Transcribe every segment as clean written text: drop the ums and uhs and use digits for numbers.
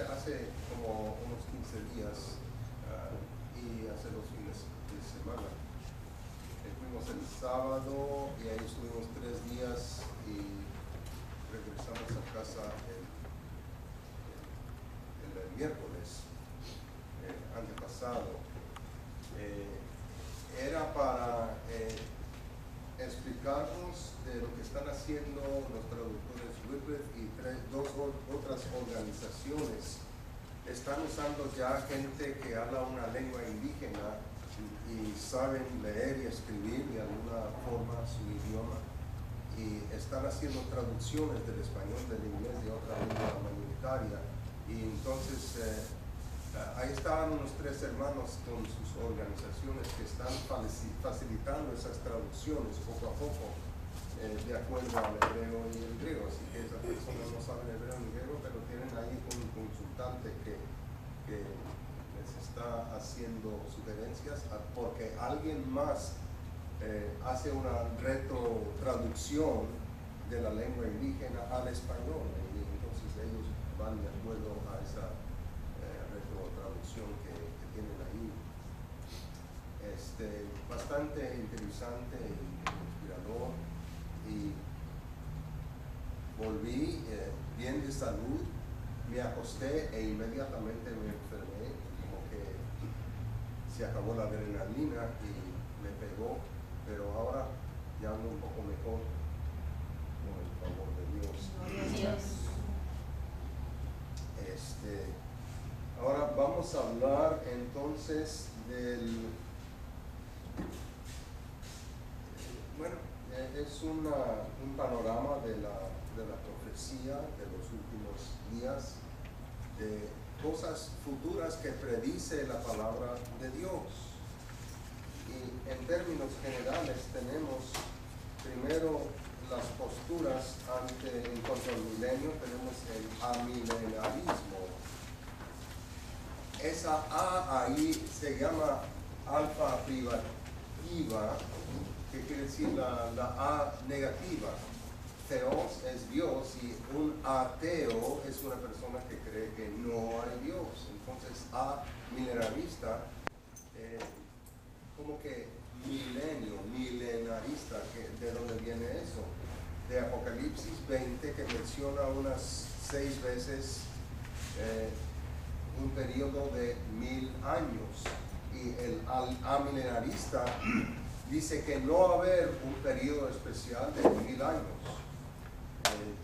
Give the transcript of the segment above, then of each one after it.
hace como unos 15 días y hace 2 fines de semana. Fuimos el sábado y ahí estuvimos 3 días y regresamos a casa el miércoles antepasado. Era para explicarnos de lo que están haciendo los traductores Wycliffe y 2 otras organizaciones. Están usando ya gente que habla una lengua indígena y saben leer y escribir de alguna forma su idioma, y están haciendo traducciones del español, del inglés, de otra lengua mayoritaria. Y entonces ahí estaban unos 3 hermanos con sus organizaciones que están facilitando esas traducciones poco a poco, de acuerdo al hebreo y el griego. Así que esas personas no saben hebreo ni griego, pero tienen ahí un consultante que les está haciendo sugerencias, porque alguien más hace una retrotraducción de la lengua indígena al español, y entonces ellos van de acuerdo a esa retrotraducción que tienen ahí. Bastante interesante e inspirador, y volví bien de salud. Me acosté e inmediatamente me enfermé, como que se acabó la adrenalina y me pegó, pero ahora ya ando un poco mejor, con el favor de Dios. Dios. Ahora vamos a hablar entonces del, bueno, es un panorama de la profecía de los últimos días, de cosas futuras que predice la palabra de Dios. Y en términos generales tenemos primero las posturas en cuanto al milenio. Tenemos el amilenarismo. Esa A ahí se llama alfa privativa, que quiere decir la A negativa. Theos es Dios, y un ateo es una persona que cree que no hay Dios. Entonces, amilenarista, como que milenarista, ¿de dónde viene eso? De Apocalipsis 20, que menciona unas 6 veces un periodo de 1000 años, y el amilenarista dice que no va a haber un periodo especial de 1000 años,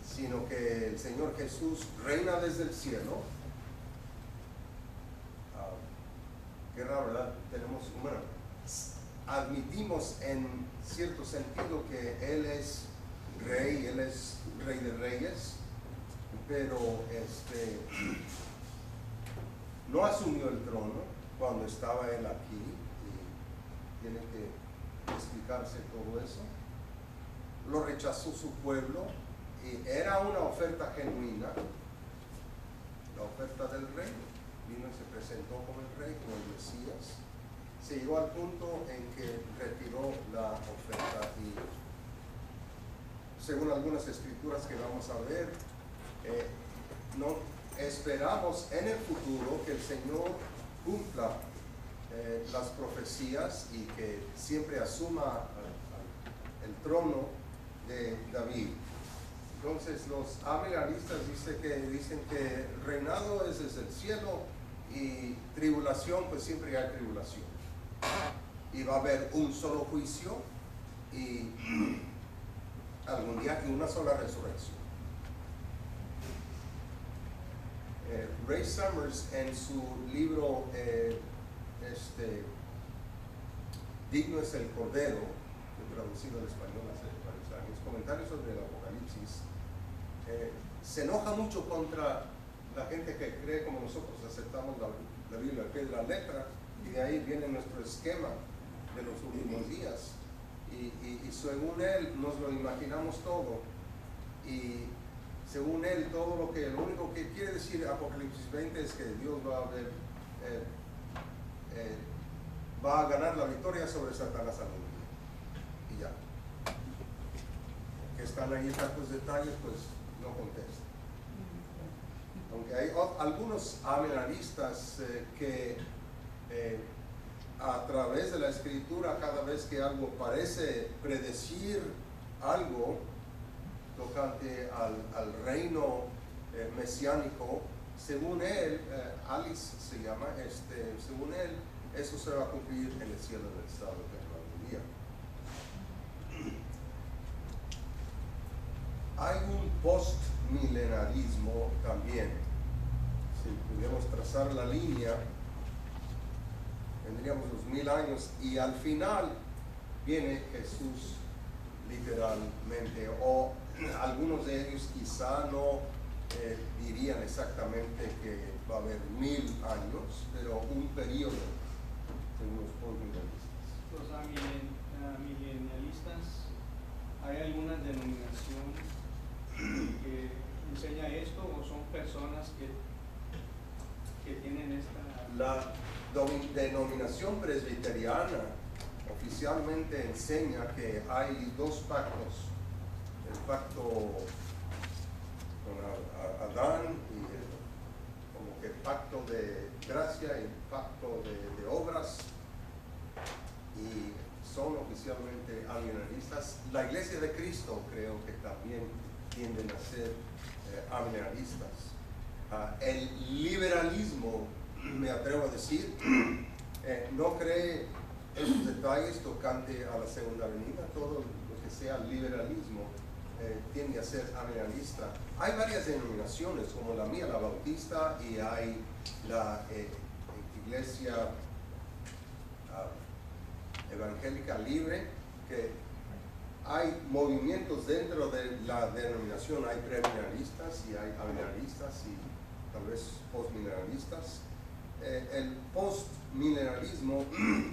sino que el Señor Jesús reina desde el cielo. Qué raro, ¿verdad? Admitimos en cierto sentido que Él es rey de reyes, pero no asumió el trono cuando estaba Él aquí, y tiene que explicarse todo eso. Lo rechazó su pueblo, y era una oferta genuina, la oferta del reino. Vino y se presentó como el rey, como el Mesías. Se llegó al punto en que retiró la oferta, y según algunas escrituras que vamos a ver, no esperamos en el futuro que el Señor cumpla las profecías y que siempre asuma el trono de David. Entonces los amilenaristas dicen que reinado es desde el cielo, y tribulación, pues siempre hay tribulación, y va a haber un solo juicio y algún día y una sola resurrección. Ray Summers, en su libro Digno es el Cordero, traducido al español hace varios años, comentarios sobre el Apocalipsis, se enoja mucho contra la gente que cree como nosotros aceptamos la Biblia al pie de la letra, y de ahí viene nuestro esquema de los últimos días, y según él nos lo imaginamos todo, y según él lo único que quiere decir Apocalipsis 20 es que Dios va a ganar la victoria sobre Satanás al mundo, y ya. Que están ahí tantos detalles, pues no contesta. Aunque hay algunos amilenaristas que a través de la escritura, cada vez que algo parece predecir algo tocante al reino mesiánico, según él, Alice se llama, según él, eso se va a cumplir en el cielo del estado eterno algún día. Hay un postmilenarismo también. Si pudiéramos trazar la línea, tendríamos los 1000 años y al final viene Jesús literalmente, o algunos de ellos quizá no dirían exactamente que va a haber 1000 años, pero un periodo según los postmilenaristas. Los milenialistas, ¿hay alguna denominación que enseña esto o son personas que tienen esta? La denominación presbiteriana oficialmente enseña que hay dos pactos, el pacto con Adán y como que pacto de gracia y pacto de obras, y son oficialmente amilenaristas. La Iglesia de Cristo creo que también tienden a ser amilenaristas. El liberalismo, me atrevo a decir, no cree esos detalles tocante a la segunda venida. Todo lo que sea liberalismo tiende a ser amilenarista. Hay varias denominaciones como la mía, la bautista, y hay la iglesia evangélica libre, que hay movimientos dentro de la denominación. Hay premilenialistas y hay amilenaristas y tal vez postmilenaristas. El postmilenarismo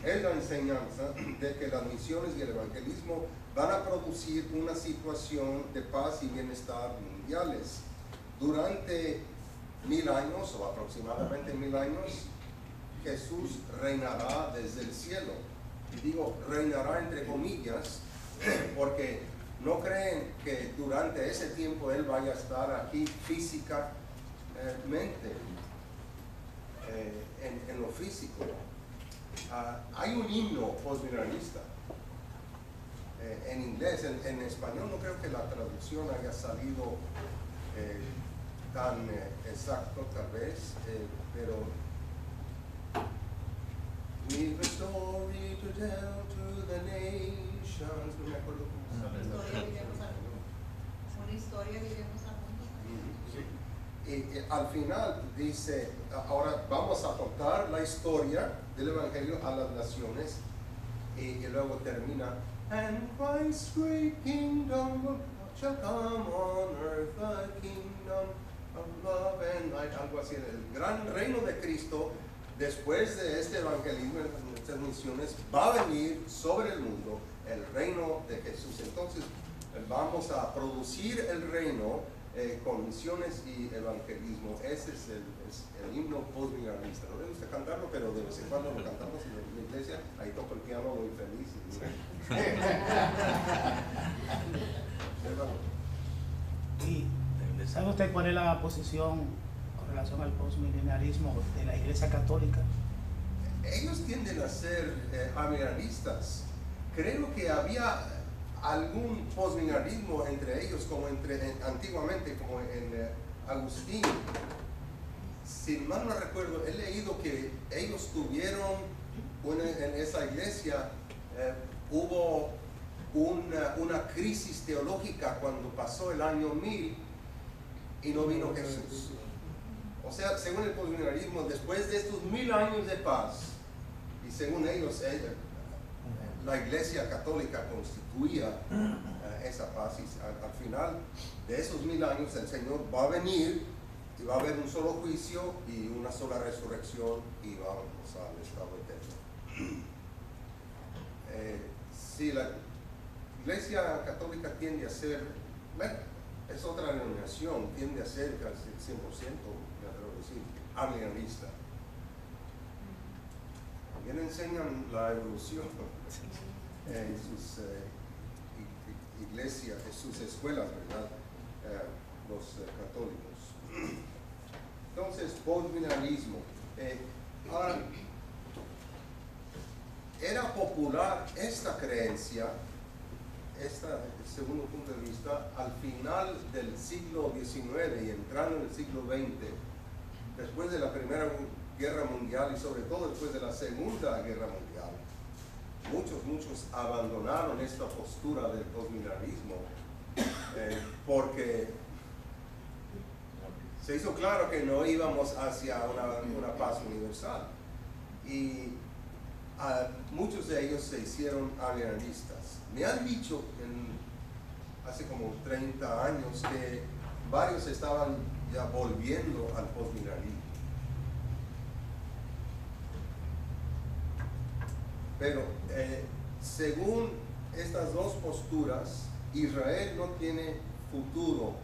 es la enseñanza de que las misiones y el evangelismo van a producir una situación de paz y bienestar mundiales. Durante 1000 años o aproximadamente 1000 años, Jesús reinará desde el cielo. Y digo reinará entre comillas, porque no creen que durante ese tiempo Él vaya a estar aquí físicamente, en lo físico. Hay un himno postmilenarista en inglés. En español no creo que la traducción haya salido tan exacto tal vez, pero we've a story to tell to the nations. No me acuerdo cómo se llama. Una historia diremos al mundo. Y al final dice, ahora vamos a contar la historia del Evangelio a las naciones, y luego termina, and Christ's great kingdom shall come on earth, a kingdom of love and light, algo así. El gran reino de Cristo, después de este evangelismo en estas misiones, va a venir sobre el mundo el reino de Jesús. Entonces vamos a producir el reino con misiones y evangelismo. Ese es el himno postmilenarista. No me gusta cantarlo, pero de vez en cuando lo cantamos en la iglesia. Ahí toco el piano muy feliz. ¿Y sabe usted cuál es la posición con relación al postmilenarismo de la Iglesia Católica? Ellos tienden a ser amilenaristas. Creo que había algún postmilenarismo entre ellos, como antiguamente, como en Agustín. Si mal no recuerdo, he leído que ellos tuvieron en esa iglesia hubo una crisis teológica cuando pasó el año 1000 y no vino Jesús. O sea, según el postmilenarismo, después de estos 1000 años de paz, y según ellos, la Iglesia Católica constituía esa paz, y al final de esos 1000 años el Señor va a venir y va a haber un solo juicio y una sola resurrección, y vamos al estado eterno. Si la Iglesia Católica tiende a ser, bueno, es otra denominación, tiende a ser casi 100%, me atrevo a decir, amilenarista. También enseñan la evolución en sus iglesias, en sus escuelas, ¿verdad? Los católicos. entonces postmilenarismo. Ahora, era popular esta creencia, según un punto de vista, al final del siglo XIX y entrando en el siglo XX, después de la Primera Guerra Mundial y sobre todo después de la Segunda Guerra Mundial. Muchos abandonaron esta postura del postmilenarismo porque se hizo claro que no íbamos hacia una paz universal. Y muchos de ellos se hicieron arrianistas. Me han dicho hace como 30 años que varios estaban ya volviendo al postmilenarismo. Pero según estas dos posturas, Israel no tiene futuro.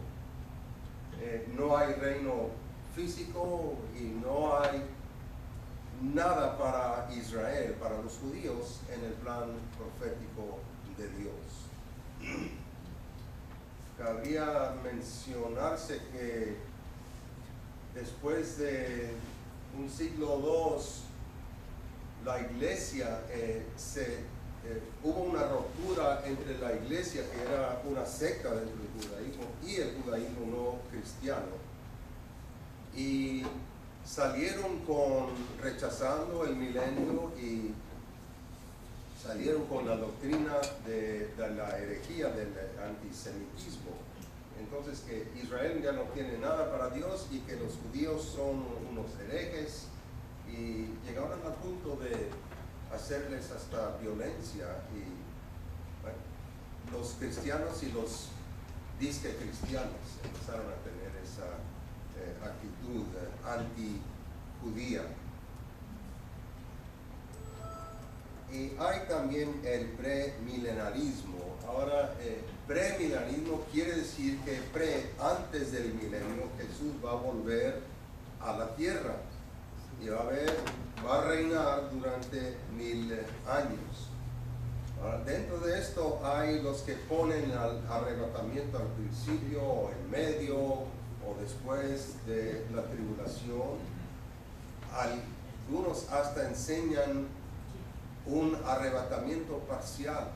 No hay reino físico y no hay nada para Israel, para los judíos, en el plan profético de Dios. Cabría mencionarse que después de un siglo o dos, la iglesia, hubo una ruptura entre la iglesia, que era una secta dentro del judaísmo, y el judaísmo no cristiano. Y salieron rechazando el milenio y salieron con la doctrina de la herejía del antisemitismo. Entonces que Israel ya no tiene nada para Dios y que los judíos son unos herejes, y llegaron al punto de hacerles hasta violencia, y bueno, los cristianos y los disque cristianos empezaron a tener esa actitud anti-judía. Y hay también el premilenarismo. Ahora, premilenarismo quiere decir que antes del milenio Jesús va a volver a la tierra y va a reinar durante 1000 años. Ahora, dentro de esto hay los que ponen al arrebatamiento al principio o en medio o después de la tribulación. Algunos hasta enseñan un arrebatamiento parcial.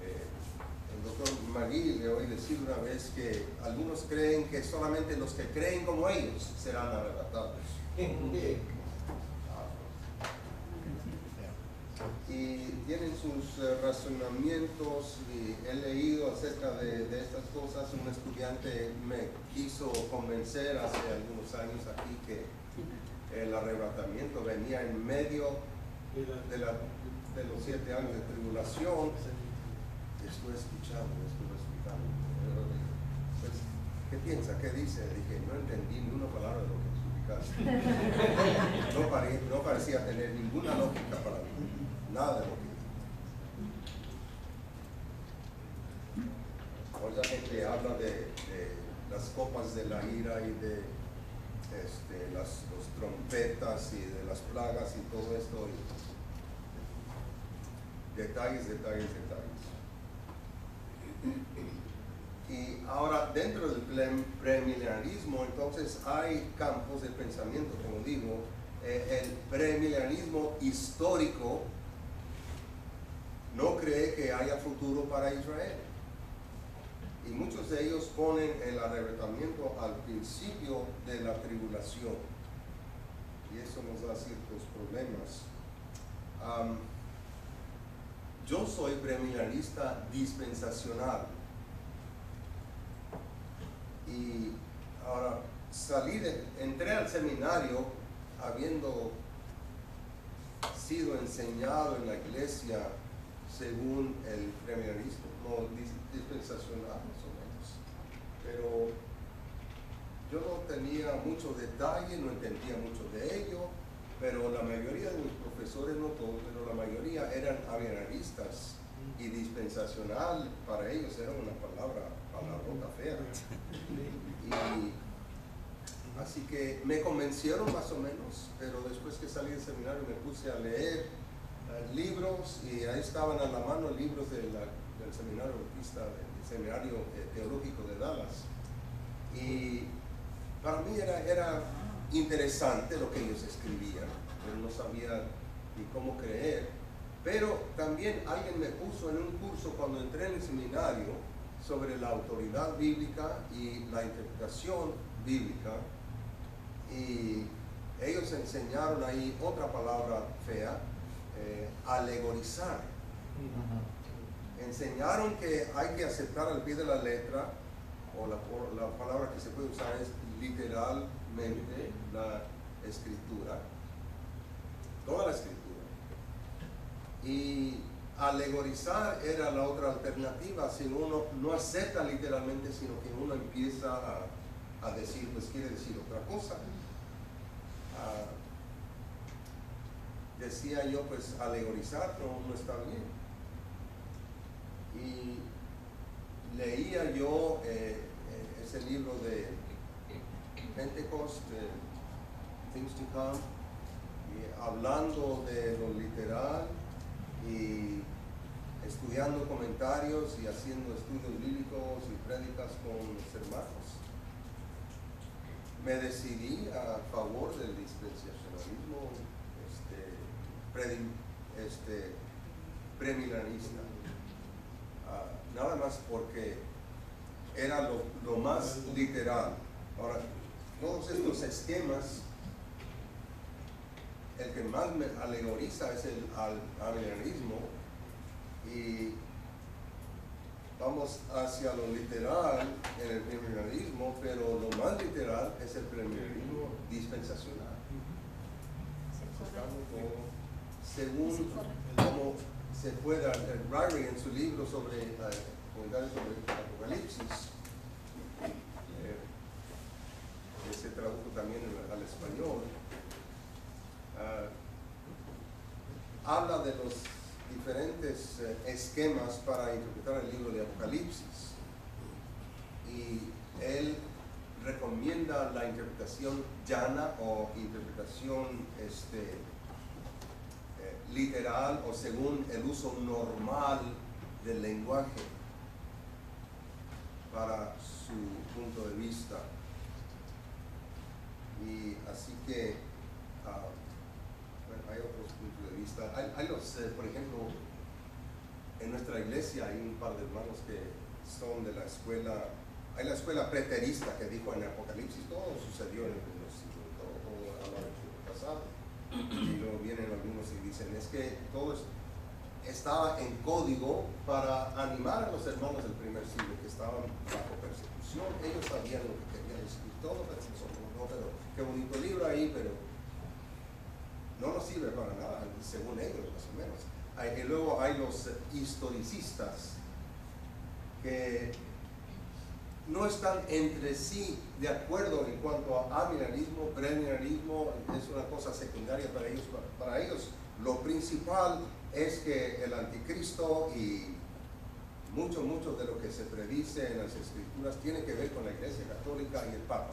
El doctor Magui le oí decir una vez que algunos creen que solamente los que creen como ellos serán arrebatados. Y tienen sus razonamientos, y he leído acerca de estas cosas. Un estudiante me quiso convencer hace algunos años aquí que el arrebatamiento venía en medio de los 7 años de tribulación. Estuve escuchando. Pues, ¿qué piensa? ¿Qué dice? Dije, no entendí ni una palabra de lo que explicaste. No parecía tener ninguna lógica para mí. Nada de lógica. Hoy la gente habla de las copas de la ira y de los trompetas y de las plagas y todo esto. Y detalles. Y ahora, dentro del premilenarismo, entonces hay campos de pensamiento, como digo. El premilenarismo histórico no cree que haya futuro para Israel. Y muchos de ellos ponen el arrebatamiento al principio de la tribulación. Y eso nos da ciertos problemas. Yo soy premilenarista dispensacional. Y ahora entré al seminario habiendo sido enseñado en la iglesia según el premilenarismo, no dispensacional más o menos. Pero yo no tenía mucho detalle, no entendía mucho de ello, pero la mayoría de mis profesores, no todos, pero la mayoría eran arrianistas, y dispensacional para ellos era una palabrota fea. Y así que me convencieron más o menos, pero después que salí del seminario me puse a leer libros, y ahí estaban a la mano libros del seminario bautista, del seminario teológico de Dallas. Y para mí era interesante lo que ellos escribían, pero no sabía ni cómo creer. Pero también alguien me puso en un curso cuando entré en el seminario sobre la autoridad bíblica y la interpretación bíblica, y ellos enseñaron ahí otra palabra fea, alegorizar. Enseñaron que hay que aceptar al pie de la letra, o la palabra que se puede usar es literalmente la escritura, toda la escritura. Y alegorizar era la otra alternativa, si uno no acepta literalmente, sino que uno empieza a decir, pues quiere decir otra cosa. Decía yo, pues alegorizar no está bien. Y leía yo ese libro de Pentecost, Things to Come, y hablando de lo literal y estudiando comentarios y haciendo estudios bíblicos y prédicas con los hermanos, me decidí a favor del dispensacionalismo premilenarista. Nada más porque era lo más literal. Ahora, todos estos esquemas, el que más me alegoriza es el amilenarismo, y vamos hacia lo literal en el premilenarismo, pero lo más literal es el premilenarismo dispensacional. Según como se pueda, Ryrie en su libro sobre Apocalipsis, que se tradujo también al español, habla de los diferentes esquemas para interpretar el libro de Apocalipsis, y él recomienda la interpretación llana o interpretación literal, o según el uso normal del lenguaje para su punto de vista. Y así que bueno, hay otros puntos de vista. Hay los, por ejemplo, en nuestra iglesia hay un par de hermanos que son de la escuela, hay la escuela preterista que dijo en Apocalipsis todo sucedió en el primer siglo, todo habla del siglo pasado. Y luego vienen algunos y dicen, es que todo estaba en código para animar a los hermanos del primer siglo que estaban bajo persecución. Ellos sabían lo que querían decir todo, pero nosotros no, pero qué bonito libro ahí, pero no nos sirve para nada, según ellos más o menos. Y luego hay los historicistas que no están entre sí de acuerdo en cuanto a amilenarismo, premilenarismo, es una cosa secundaria para ellos. Para ellos lo principal es que el anticristo y mucho de lo que se predice en las escrituras tiene que ver con la Iglesia Católica y el Papa.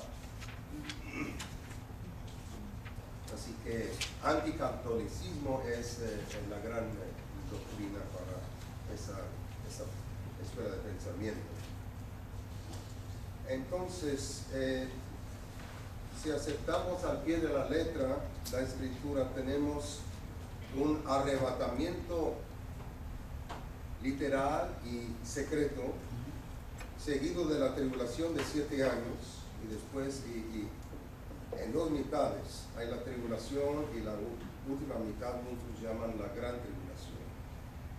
Así que anticatolicismo es la gran doctrina para esa escuela de pensamiento. Entonces, si aceptamos al pie de la letra la escritura, tenemos un arrebatamiento literal y secreto, seguido de la tribulación de 7 años, y después, y en 2 mitades, hay la tribulación y la última mitad, muchos llaman la gran tribulación.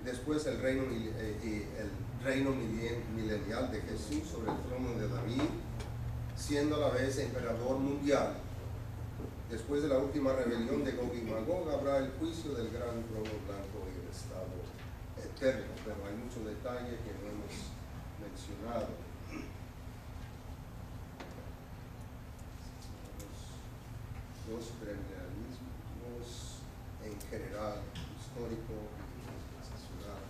Después el reino milenial de Jesús sobre el trono de David, siendo a la vez emperador mundial. Después de la última rebelión de Gog y Magog habrá el juicio del gran trono blanco y el estado eterno, pero hay mucho detalle que no hemos mencionado. Los premilenialismos en general, histórico y dispensacional.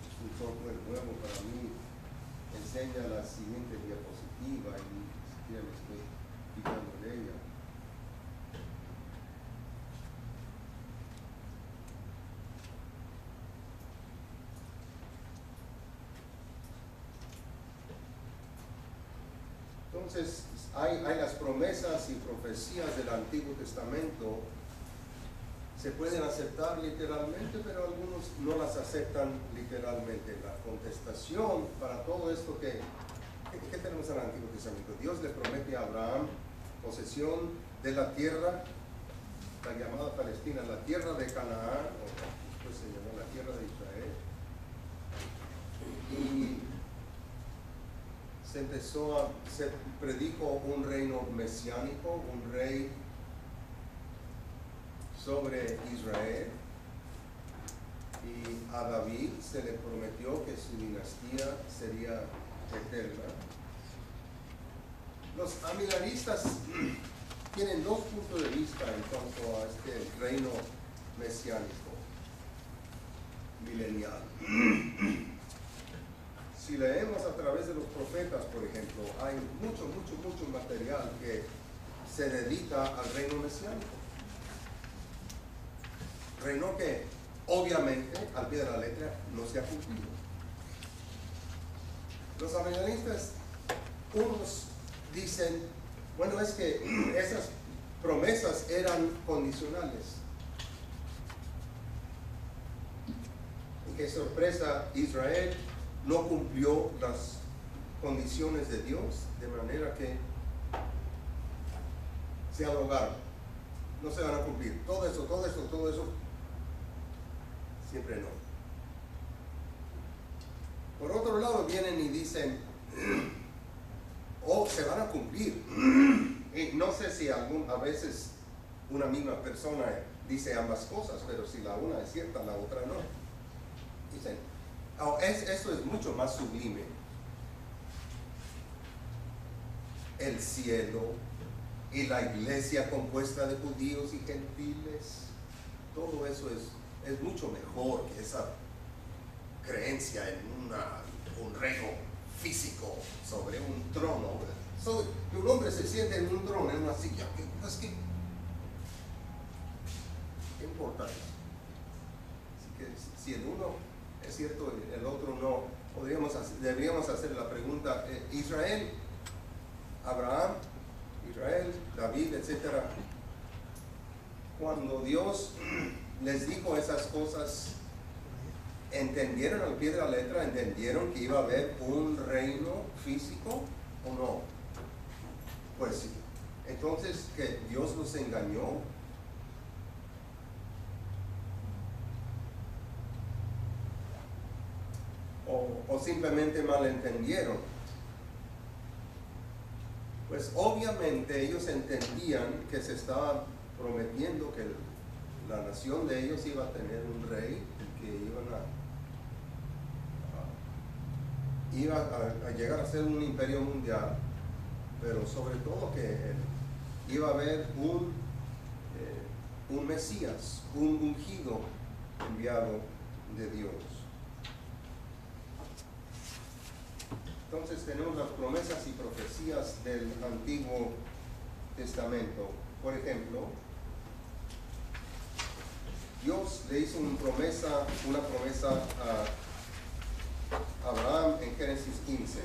Es un software nuevo para mí, enseña la siguiente diapositiva y ni siquiera me estoy fijando en ella. Entonces, hay las promesas y profecías del Antiguo Testamento, se pueden aceptar literalmente, pero algunos no las aceptan literalmente. La contestación para todo esto ¿qué tenemos en el Antiguo Testamento? Dios le promete a Abraham posesión de la tierra, la llamada Palestina, la tierra de Canaán, o después se llamó la tierra de Israel. Y se predijo un reino mesiánico, un rey sobre Israel, y a David se le prometió que su dinastía sería eterna. Los amilanistas tienen dos puntos de vista en cuanto a este reino mesiánico milenial. Si leemos a través de los profetas, por ejemplo, hay mucho material que se dedica al reino mesiánico. Reino que obviamente al pie de la letra no se ha cumplido. Los amilanistas, unos dicen, bueno, es que esas promesas eran condicionales. Y qué sorpresa, Israel no cumplió las condiciones de Dios, de manera que se ahogaron. No se van a cumplir. Todo eso, siempre no. Por otro lado, vienen y dicen, se van a cumplir. Y no sé si a veces una misma persona dice ambas cosas, pero si la una es cierta, la otra no. Dicen, eso es mucho más sublime. El cielo y la iglesia compuesta de judíos y gentiles, todo eso es mucho mejor que esa creencia en un reino físico sobre un trono. Un hombre se siente en un trono, en una silla. ¿Qué importa eso? Así que si el uno es cierto y el otro no, deberíamos hacer la pregunta, Israel, Abraham, Israel, David, etc. Cuando Dios les dijo esas cosas, ¿entendieron al pie de la letra? ¿Entendieron que iba a haber un reino físico o no? Pues sí. Entonces, ¿que Dios los engañó? ¿O simplemente malentendieron? Pues obviamente ellos entendían que se estaba prometiendo que la nación de ellos iba a tener un rey y que iba a llegar a ser un imperio mundial, pero sobre todo que iba a haber un Mesías, un ungido enviado de Dios. Entonces tenemos las promesas y profecías del Antiguo Testamento. Por ejemplo, Dios le hizo una promesa a Abraham en Génesis 15.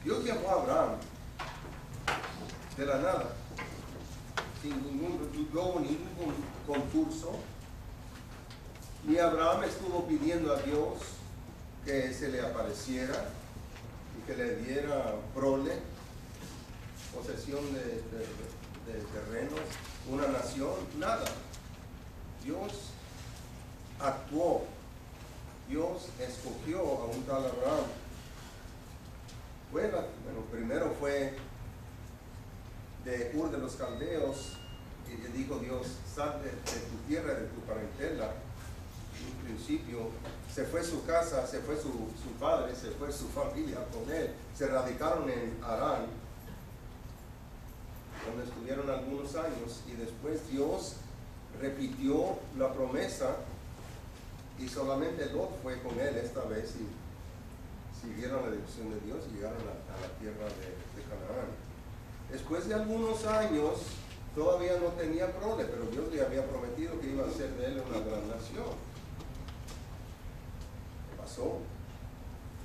Dios llamó a Abraham de la nada, sin ningún concurso. Y Abraham estuvo pidiendo a Dios que se le apareciera y que le diera prole, posesión de terrenos, una nación, nada. Dios actuó, Dios escogió a un tal Abraham. Primero fue de Ur de los Caldeos, y le dijo Dios, sal de tu tierra, de tu parentela. En principio se fue su casa, se fue su padre, se fue su familia con él, se radicaron en Harán, donde estuvieron algunos años, y después Dios repitió la promesa y solamente Lot fue con él esta vez y siguieron la dirección de Dios y llegaron a la tierra de Canaán. Después de algunos años todavía no tenía prole, pero Dios le había prometido que iba a hacer de él una gran nación. Pasó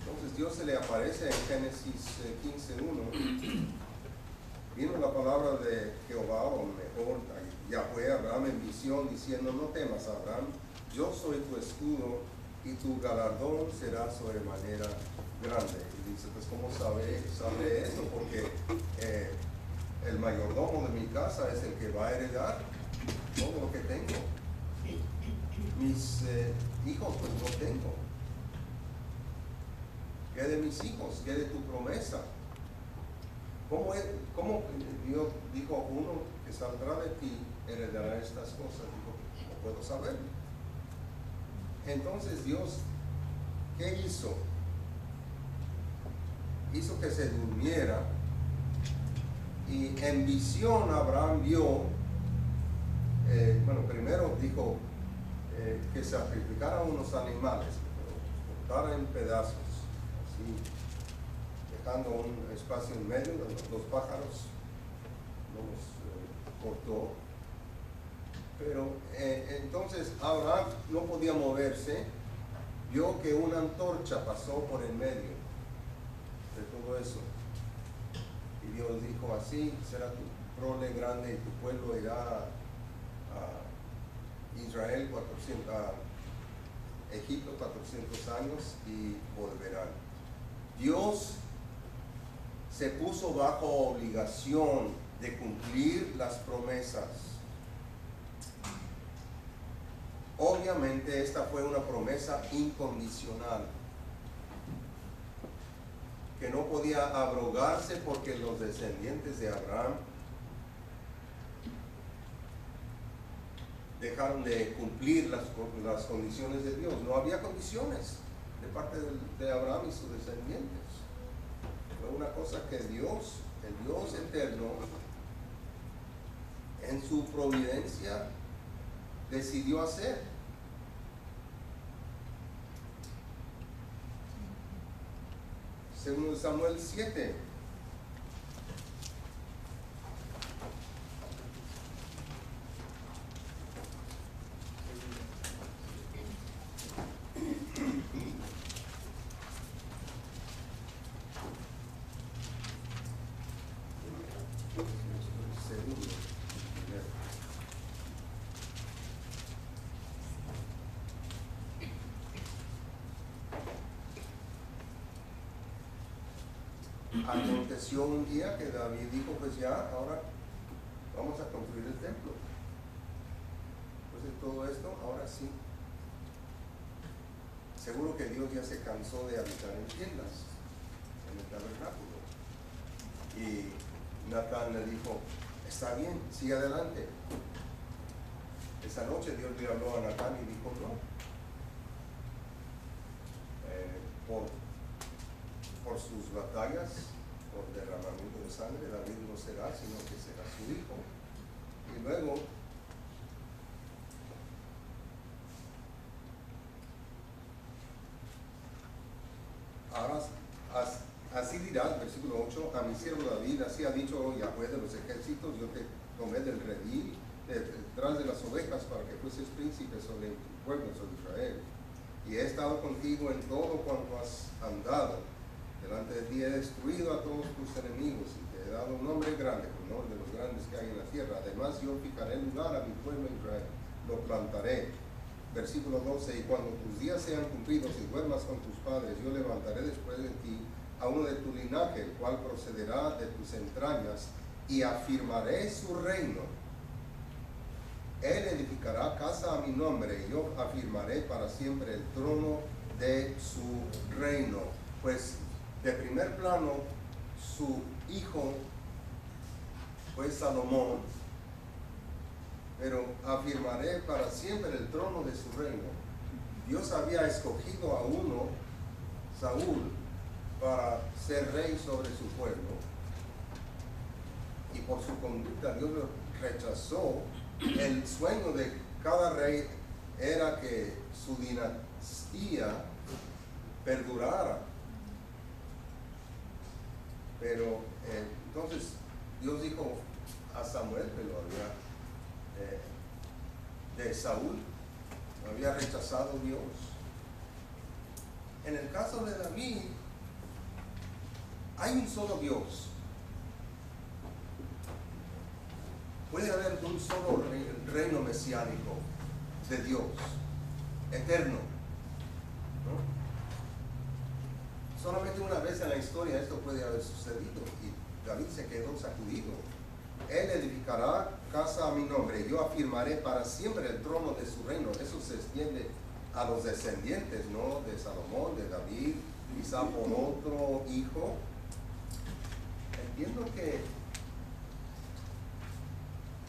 Entonces Dios se le aparece en Génesis 15:1. Vino la palabra de Jehová, o mejor, Yahweh, a Abraham en visión, diciendo: no temas, Abraham, yo soy tu escudo y tu galardón será sobremanera grande. Y dice, pues ¿cómo sabe esto? Porque el mayordomo de mi casa es el que va a heredar todo lo que tengo. Mis hijos pues no tengo. ¿Qué de mis hijos? ¿Qué de tu promesa? ¿Cómo Dios dijo: uno que saldrá de ti heredará estas cosas? Dijo: no puedo saber. Entonces Dios, ¿qué hizo? Hizo que se durmiera, y en visión Abraham vio, primero dijo que sacrificaran unos animales, que lo cortara en pedazos, así, dejando un espacio en medio de los dos pájaros, los cortó. Pero entonces Abraham no podía moverse, vio que una antorcha pasó por el medio de todo eso. Y Dios dijo: así será tu prole grande y tu pueblo irá a Israel 400, a Egipto 400 años y volverán. Dios se puso bajo obligación de cumplir las promesas. Obviamente esta fue una promesa incondicional, que no podía abrogarse porque los descendientes de Abraham dejaron de cumplir las condiciones de Dios. No había condiciones de parte de Abraham y sus descendientes. Fue una cosa que Dios, el Dios eterno, en su providencia decidió hacer. Según Samuel 7. Aconteció un día que David dijo: pues ya, ahora vamos a construir el templo. Pues de todo esto, ahora sí. Seguro que Dios ya se cansó de habitar en tiendas, en el tabernáculo. Y Natán le dijo: está bien, sigue adelante. Esa noche Dios le habló a Natán y dijo: no. Por sus batallas, por derramamiento de sangre, David no será, sino que será su hijo. Y luego ahora así dirás, versículo 8: a mi siervo David, así ha dicho Yahweh de los ejércitos: yo te tomé del redil, detrás de las ovejas, para que fueses príncipe sobre tu pueblo, sobre Israel. Y he estado contigo en todo cuanto has andado. Delante de ti he destruido a todos tus enemigos, y te he dado un nombre grande, con nombre de los grandes que hay en la tierra. Además yo fijaré lugar a mi pueblo Israel, lo plantaré. Versículo 12: y cuando tus días sean cumplidos y duermas con tus padres, yo levantaré después de ti a uno de tu linaje, el cual procederá de tus entrañas, y afirmaré su reino. Él edificará casa a mi nombre, y yo afirmaré para siempre el trono de su reino. Pues de primer plano, su hijo fue Salomón, pero afirmaré para siempre el trono de su reino. Dios había escogido a uno, Saúl, para ser rey sobre su pueblo, y por su conducta Dios lo rechazó. El sueño de cada rey era que su dinastía perdurara. Pero entonces Dios dijo a Samuel que lo había de Saúl, lo había rechazado Dios. en el caso de David, hay un solo Dios. Puede haber un solo reino mesiánico de Dios, eterno, ¿no? Solamente una vez en la historia esto puede haber sucedido y David se quedó sacudido. Él edificará casa a mi nombre, yo afirmaré para siempre el trono de su reino. Eso se extiende a los descendientes, ¿no? De Salomón, de David, quizá por otro hijo. Entiendo que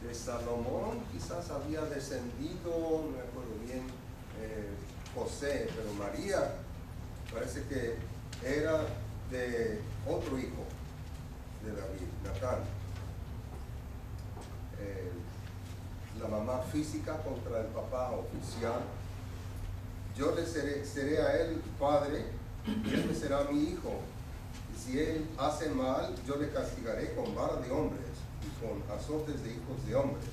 de Salomón quizás había descendido, no me acuerdo bien, José, pero María parece que era de otro hijo de David, Natán. La mamá física contra el papá oficial. Yo le seré a él padre, y él me será mi hijo. Y si él hace mal, yo le castigaré con vara de hombres y con azotes de hijos de hombres.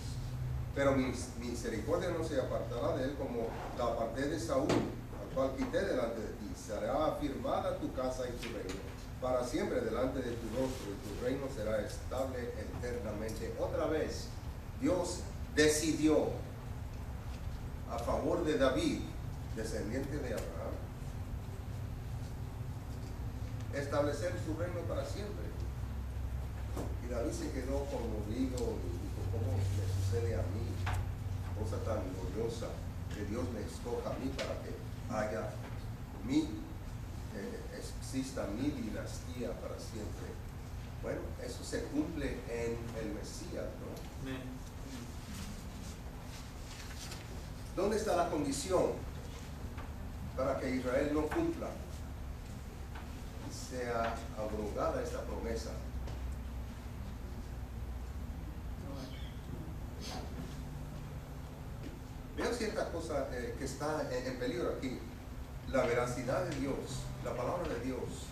Pero mi misericordia no se apartará de él como la aparté de Saúl, al cual quité delante de ti. Será afirmada tu casa y tu reino para siempre delante de tu rostro, y tu reino será estable eternamente. Otra vez, Dios decidió a favor de David, descendiente de Abraham, establecer su reino para siempre. Y David se quedó conmovido y dijo, ¿cómo me sucede a mí? Cosa tan gloriosa, que Dios me escoja a mí para que haya exista mi dinastía para siempre. Bueno, eso se cumple en el Mesías, ¿no? ¿Dónde está la condición para que Israel no cumpla y sea abrogada esta promesa? Veo cierta cosa que está en peligro aquí. La veracidad de Dios, la palabra de Dios.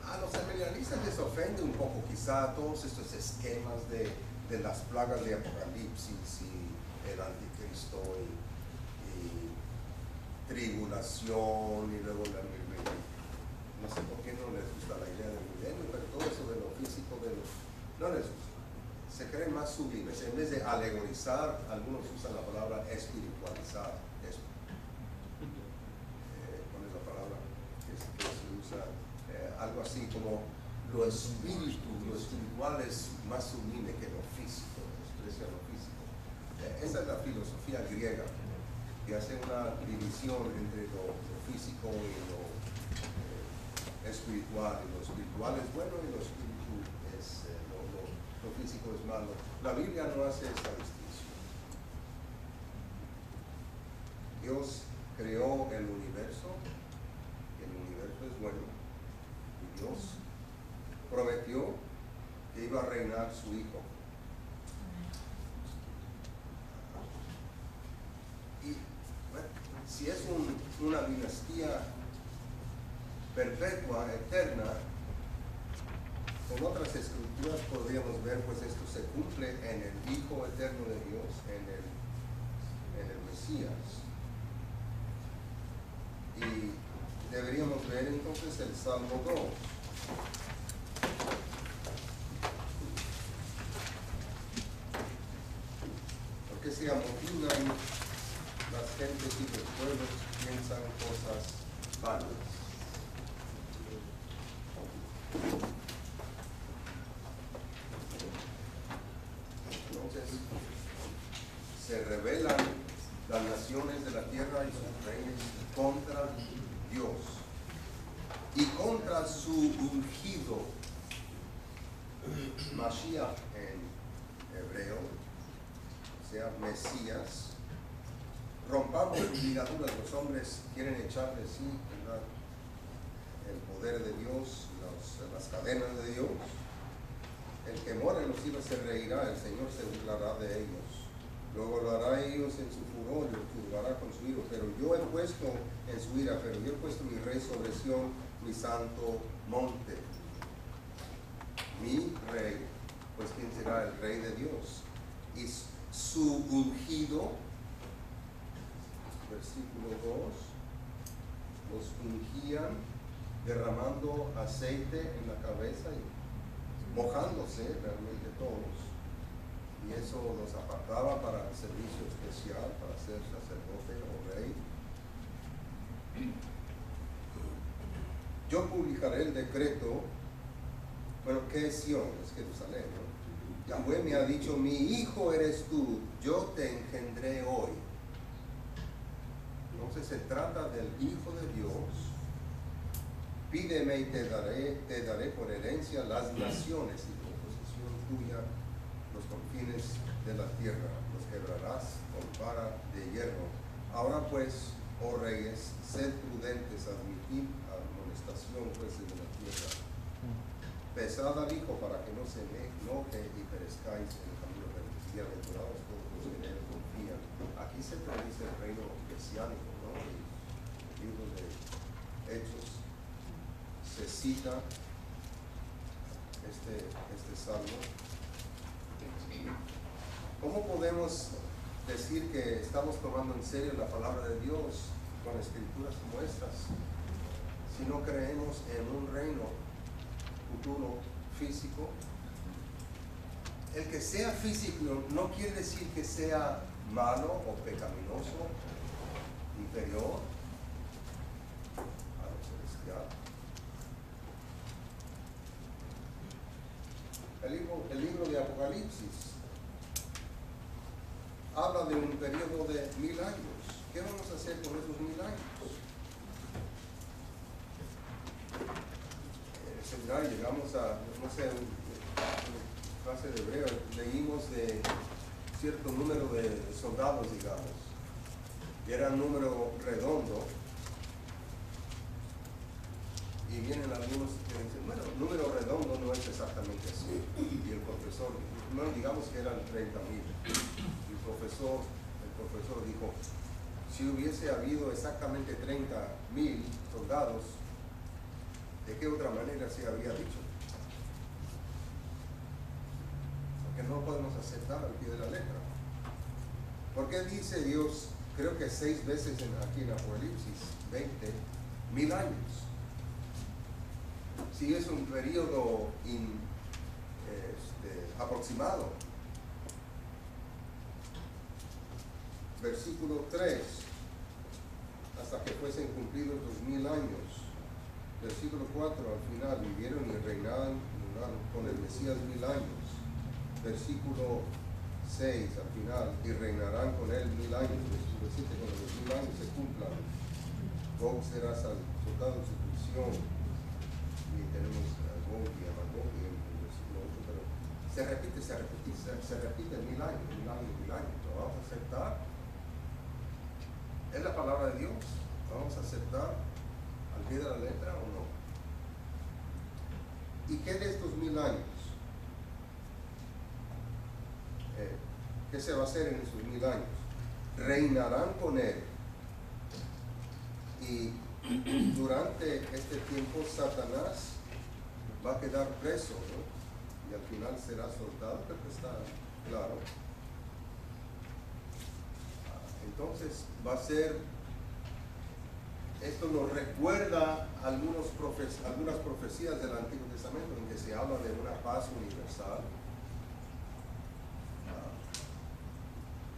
A los seminaristas les ofende un poco quizá todos estos esquemas de las plagas de Apocalipsis y el anticristo y tribulación y luego la milenio. No sé por qué no les gusta la idea del milenio, pero todo eso de lo físico no les gusta. Se creen más sublimes. En vez de alegorizar, algunos usan la palabra espiritualizar. ¿Cuál es la palabra que se usa? Algo así como lo espiritual es más sublime que lo físico, desprecia lo físico. Esa es la filosofía griega, que hace una división entre lo físico y lo espiritual. Y lo espiritual es bueno y lo espiritual es lo físico es malo. La Biblia no hace esa distinción. Dios creó el universo es bueno, y Dios prometió que iba a reinar su hijo. Y bueno, si es una dinastía perpetua, eterna, con otras escrituras podríamos ver, pues esto se cumple en el Hijo eterno de Dios, en el Mesías. Y deberíamos ver entonces el Salmo 2. Porque se amotinan las gentes y los pueblos, piensan cosas vanas. Entonces se rebelan las naciones de la tierra y sus reyes contra Dios y contra su ungido, Mashiach en hebreo, o sea, Mesías. Rompamos ligaduras, los hombres quieren echar de sí, ¿verdad?, el poder de Dios, las cadenas de Dios. El que mora en los cielos se reirá, el Señor se burlará de ellos. Luego lo hará ellos en su furor y lo turbará con su ira. Pero yo he puesto en su ira, pero yo he puesto mi rey sobre Sión, mi santo monte. Mi rey, pues ¿quién será el rey de Dios? Y su ungido, versículo 2, los ungían derramando aceite en la cabeza y mojándose realmente todos, y eso los apartaba para el servicio especial, para ser sacerdote o rey. Yo publicaré el decreto. Bueno, ¿qué es Sion? Es Jerusalén, ¿no? Yahweh me ha dicho, mi hijo eres tú, yo te engendré hoy. Entonces se trata del Hijo de Dios. Pídeme y te daré por herencia las naciones y por posesión tuya los confines de la tierra. Los quebrarás con vara de hierro. Ahora pues, oh reyes, sed prudentes, admitid amonestación, jueces de la tierra. Pesad al Hijo para que no se enoje y perezcáis en el camino del bienaventurados todos los que en él confían. Aquí se predice el reino mesiánico, ¿no? El libro de Hechos se cita este salmo. ¿Cómo podemos decir que estamos tomando en serio la palabra de Dios con escrituras como estas si no creemos en un reino futuro físico? El que sea físico no quiere decir que sea malo o pecaminoso, inferior a lo celestial. El libro de Apocalipsis habla de un periodo de 1000 años. ¿Qué vamos a hacer con esos 1000 años? En el seminario llegamos a, no sé, una clase de hebreo, leímos de cierto número de soldados, digamos, y era un número redondo. Y vienen algunos que dicen, bueno, el número redondo no es exactamente así. Y el profesor, no digamos que eran 30,000. El profesor dijo, si hubiese habido exactamente 30,000 soldados, ¿de qué otra manera se habría dicho? Porque no podemos aceptar al pie de la letra. ¿Por qué dice Dios, creo que 6 veces aquí en Apocalipsis 20, 1000 años? Si es un periodo aproximado. Versículo 3, hasta que fuesen cumplidos los 1000 años. Versículo 4, al final, vivieron y reinaron con el Mesías 1000 años. Versículo 6, al final, y reinarán con él 1000 años. Versículo 7, cuando los 1000 años se cumplan, Gog será soltado en su prisión. Y tenemos a Gog y a Magog en el versículo 8, pero se repite 1000 años, 1000 años, 1000 años. ¿Lo vamos a aceptar? ¿Es la palabra de Dios? ¿Lo vamos a aceptar al pie de la letra o no? ¿Y qué de estos 1000 años? ¿Qué se va a hacer en esos 1000 años? Reinarán con él. Y durante este tiempo Satanás va a quedar preso, ¿no? Y al final será soltado, pero está claro. Entonces va a ser, esto nos recuerda algunas profecías del Antiguo Testamento en que se habla de una paz universal.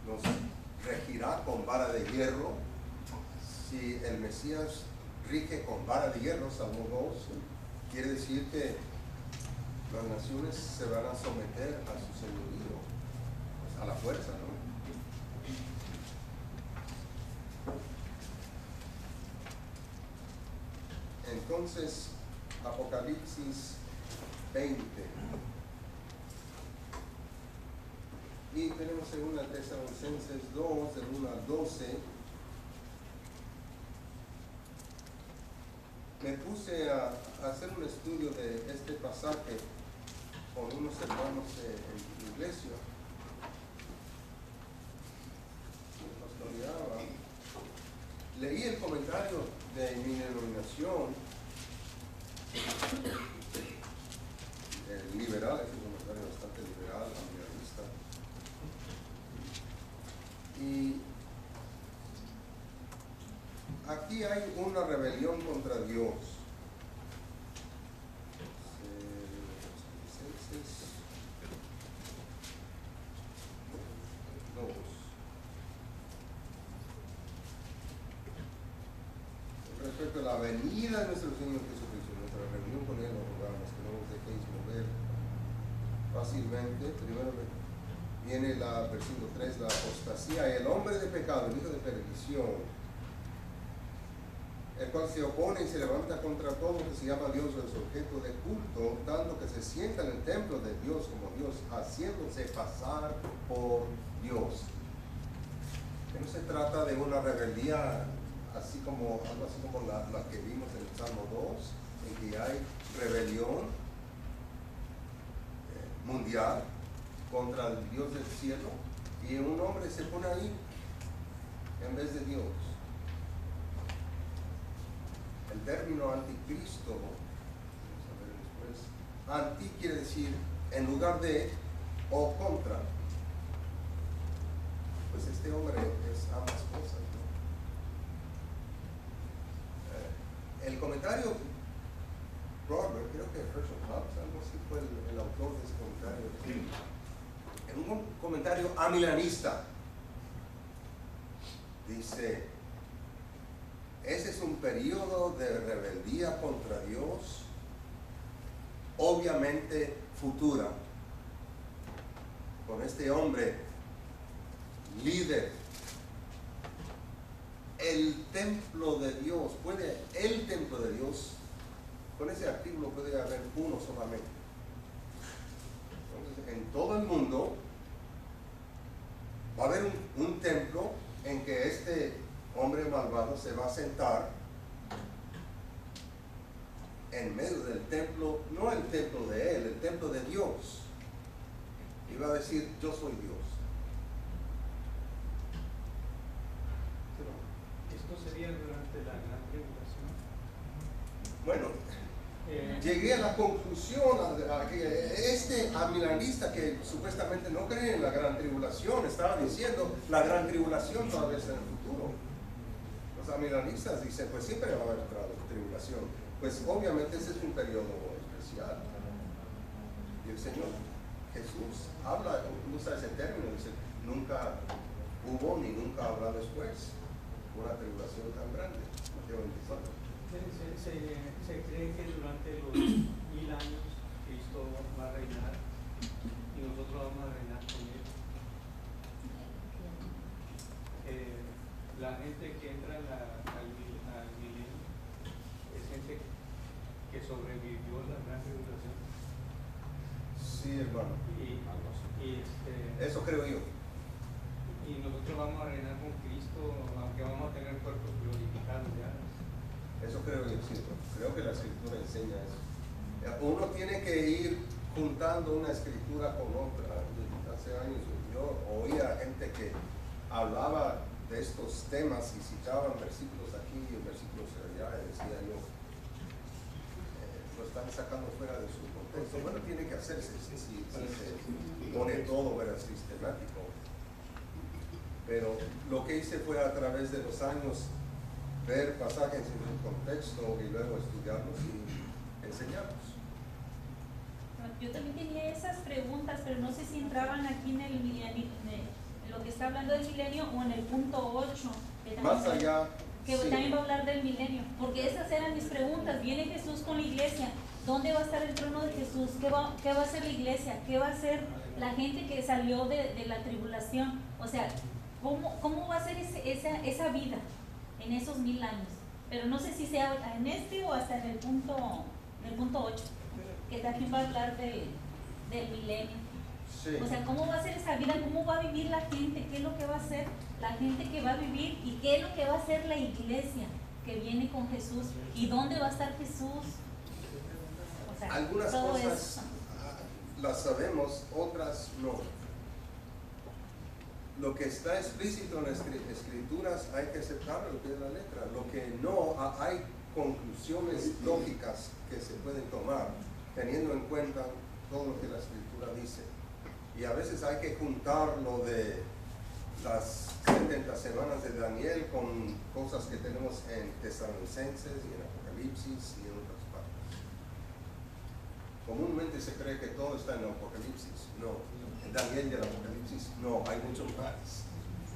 Nos regirá con vara de hierro. Si el Mesías rige con vara de hierro, Salmo 2, quiere decir que las naciones se van a someter a su señorío, pues a la fuerza, ¿no? Entonces, Apocalipsis 20. Y tenemos según Tesalonicenses 2, del 1 al 12. Me puse a hacer un estudio de este pasaje con unos hermanos en mi iglesia. Me pastoreaba. Leí el comentario de mi denominación, liberal, es un comentario bastante liberal, ambientalista. Y aquí hay una rebelión contra Dios. Respecto a la venida de nuestro Señor Jesucristo, nuestra reunión con Él, nos rogamos que no nos dejéis mover fácilmente. Primero viene la versículo 3, la apostasía, el hombre de pecado, el hijo de perdición, el cual se opone y se levanta contra todo lo que se llama Dios o es objeto de culto, tanto que se sienta en el templo de Dios como Dios, haciéndose pasar por Dios. No se trata de una rebeldía así como, algo así como la que vimos en el Salmo 2, en que hay rebelión mundial contra el Dios del cielo, y un hombre se pone ahí en vez de Dios. El término anticristo, vamos a ver después, anti quiere decir en lugar de o contra. Pues este hombre es ambas cosas, ¿no? El comentario Broadway, creo que Herschel Hobbs, algo así fue el autor de ese comentario. En un comentario amilanista dice: ese es un periodo de rebeldía contra Dios, obviamente futura, con este hombre líder. El templo de Dios, el templo de Dios, con ese artículo puede haber uno solamente. Entonces, en todo el mundo va a haber un templo en que este hombre malvado se va a sentar en medio del templo, no el templo de él, el templo de Dios, y va a decir: yo soy Dios. Esto sería durante la gran tribulación. Bueno, llegué a la conclusión a que este amilanista que supuestamente no cree en la gran tribulación estaba diciendo: la gran tribulación todavía está en el futuro. Los amilanistas dicen: pues siempre va a haber tribulación. Pues obviamente ese es un periodo especial. Y el Señor Jesús usa ese término, dice: nunca hubo ni nunca habrá después una tribulación tan grande. Mateo 24. Se cree que durante los 1000 años Cristo va a reinar y nosotros vamos a reinar con Él. La gente que entra al milenio es gente que sobrevivió a la gran tribulación. Sí, hermano. Eso creo yo. Y nosotros vamos a reinar con Cristo, aunque vamos a tener cuerpos glorificados ya. Eso creo yo, sí. Creo que la escritura enseña eso. Uno tiene que ir juntando una escritura con otra. Hace años yo oía gente que hablaba de estos temas y citaban versículos aquí y versículos allá, y decía yo: lo están sacando fuera de su contexto. Bueno, tiene que hacerse si se pone todo sistemático. Pero lo que hice fue, a través de los años, ver pasajes en su contexto y luego estudiarlos y enseñarlos. Yo también tenía esas preguntas, pero no sé si entraban aquí en el milenio, en lo que está hablando del milenio, o en el punto 8. Más allá, que sí. también va a hablar del milenio, porque esas eran mis preguntas. Viene Jesús con la iglesia, ¿dónde va a estar el trono de Jesús? ¿Qué va a hacer la iglesia? ¿Qué va a hacer la gente que salió de la tribulación? O sea, ¿cómo va a ser esa vida en esos 1000 años? Pero no sé si sea en este o hasta en el punto 8, que también va a hablar del milenio. Sí. O sea, ¿cómo va a ser esa vida? ¿Cómo va a vivir la gente? ¿Qué es lo que va a hacer la gente que va a vivir? ¿Y qué es lo que va a hacer la iglesia que viene con Jesús? ¿Y dónde va a estar Jesús? O sea, algunas todo cosas eso. las sabemos, otras no. Lo que está explícito en las escrituras hay que aceptarlo al pie de la letra. Lo que no, hay conclusiones lógicas que se pueden tomar teniendo en cuenta todo lo que la escritura dice. Y a veces hay que juntar lo de las 70 semanas de Daniel con cosas que tenemos en Tesalonicenses y en Apocalipsis y en otras partes. Comúnmente se cree que todo está en Apocalipsis. No, en Daniel y el Apocalipsis no, hay mucho más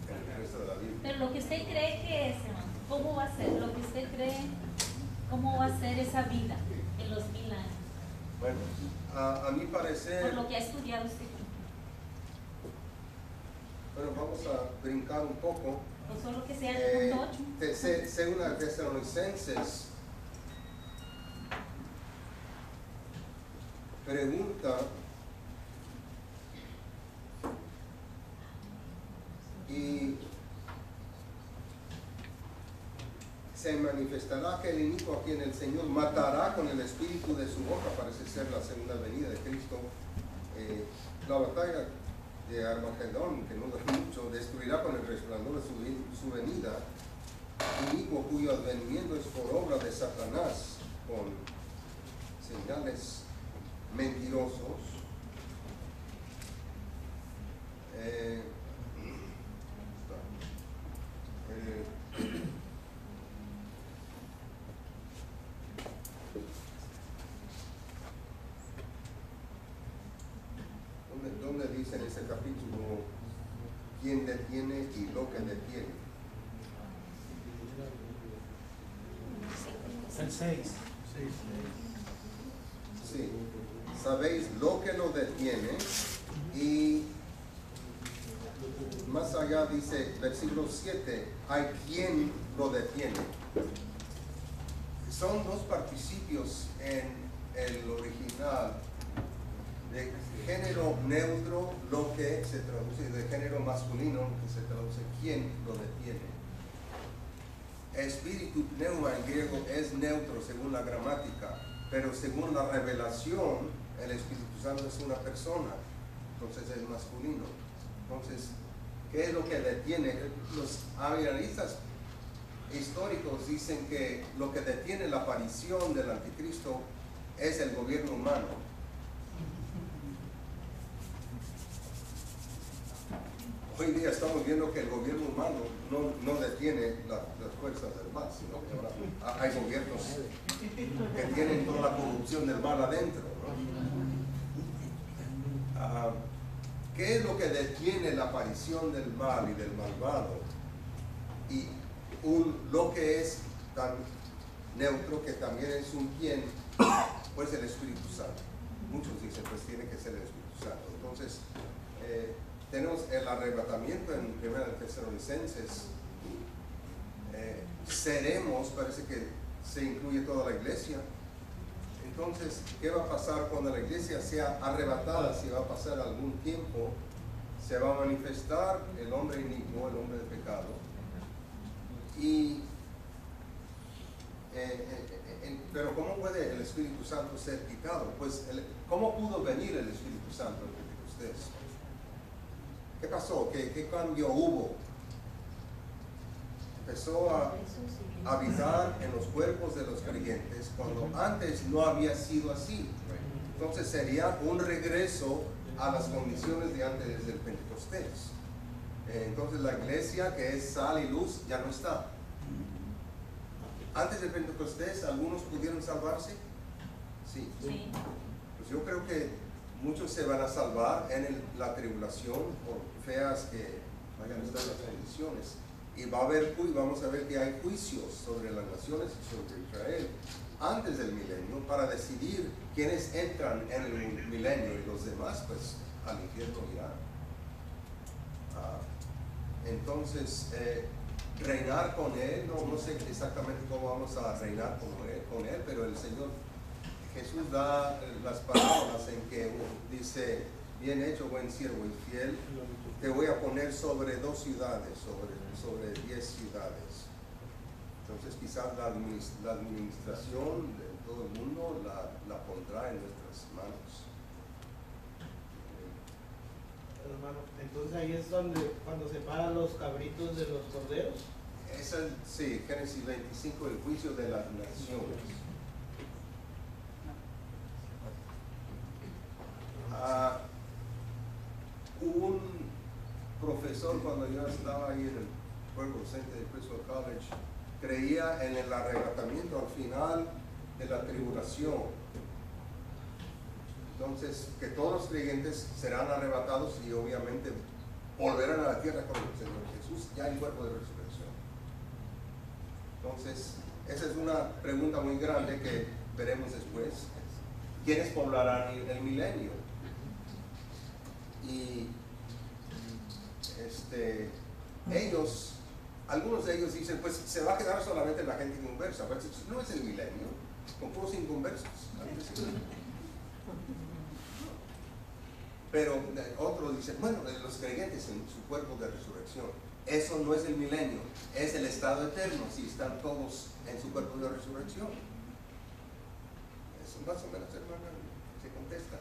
en el resto de la Biblia. Pero lo que usted cree que es, hermano, ¿cómo va a ser? Lo que usted cree, ¿cómo va a ser esa vida en los 1000 años? Bueno, a mi parecer, Por lo que ha estudiado usted. bueno, vamos a brincar un poco. O solo que sea el punto 8. Según las Tesalonicenses, pregunta y se manifestará aquel inicuo a quien el Señor matará con el espíritu de su boca. Parece ser la segunda venida de Cristo. La batalla de Armagedón, que no dura mucho, destruirá con el resplandor de su venida inicuo cuyo advenimiento es por obra de Satanás, con señales mentirosos. ¿Dónde dice en ese capítulo quién detiene y lo que detiene? El 6. Sí, sabéis lo que lo detiene, y más allá dice, versículo 7, hay quien lo detiene. Son dos participios en el original, de género neutro, lo que se traduce, de género masculino, que se traduce quién lo detiene. Espíritu pneuma en griego es neutro según la gramática, pero según la revelación, el Espíritu Santo es una persona, entonces es masculino. Entonces, ¿qué es lo que detiene? Los avianistas históricos dicen que lo que detiene la aparición del anticristo es el gobierno humano. Hoy día estamos viendo que el gobierno humano no detiene las fuerzas del mal, sino que ahora hay gobiernos que tienen toda la corrupción del mal adentro, ¿no? ¿Qué es lo que detiene la aparición del mal y del malvado? Y lo que es tan neutro, que también es un quién, pues el Espíritu Santo. Muchos dicen, pues tiene que ser el Espíritu Santo. Entonces, tenemos el arrebatamiento en 1 Tesalonicenses. Seremos, parece que se incluye toda la iglesia. Entonces, ¿qué va a pasar cuando la iglesia sea arrebatada? Si va a pasar algún tiempo, se va a manifestar el hombre inicuo, el hombre de pecado. Y, pero ¿cómo puede el Espíritu Santo ser quitado? Pues, ¿cómo pudo venir el Espíritu Santo en Pentecostés? ¿Qué pasó? ¿Qué cambio hubo? Empezó a habitar en los cuerpos de los creyentes cuando antes no había sido así. Entonces sería un regreso a las condiciones de antes del Pentecostés. Entonces la iglesia, que es sal y luz, ya no está. Antes del Pentecostés, ¿algunos pudieron salvarse? Sí. Pues yo creo que muchos se van a salvar en la tribulación, por feas que vayan a estar las condiciones. Y vamos a ver que hay juicios sobre las naciones y sobre Israel antes del milenio para decidir quiénes entran en el milenio, y los demás pues al infierno irán. Entonces, reinar con Él, no sé exactamente cómo vamos a reinar con Él, pero el Señor Jesús da las palabras en que dice, bien hecho, buen siervo y fiel, te voy a poner sobre 2 ciudades, sobre 10 ciudades. Entonces quizás la administración de todo el mundo la pondrá en nuestras manos. Hermano, entonces ahí es cuando separan los cabritos de los corderos. Sí, Génesis 25, el juicio de las naciones. Un profesor profesor, cuando yo estaba ahí en el cuerpo docente de Criswell College, creía en el arrebatamiento al final de la tribulación. Entonces, que todos los creyentes serán arrebatados y obviamente volverán a la tierra con el Señor Jesús, ya en cuerpo de resurrección. Entonces, esa es una pregunta muy grande que veremos después. ¿Quiénes poblarán el milenio? Y ellos, algunos de ellos dicen, pues se va a quedar solamente la gente inconversa. Pues no es el milenio, con puros inconversos. Pero otros dicen, bueno, los creyentes en su cuerpo de resurrección, eso no es el milenio, es el estado eterno, si están todos en su cuerpo de resurrección. Eso más o menos, hermana, se contesta.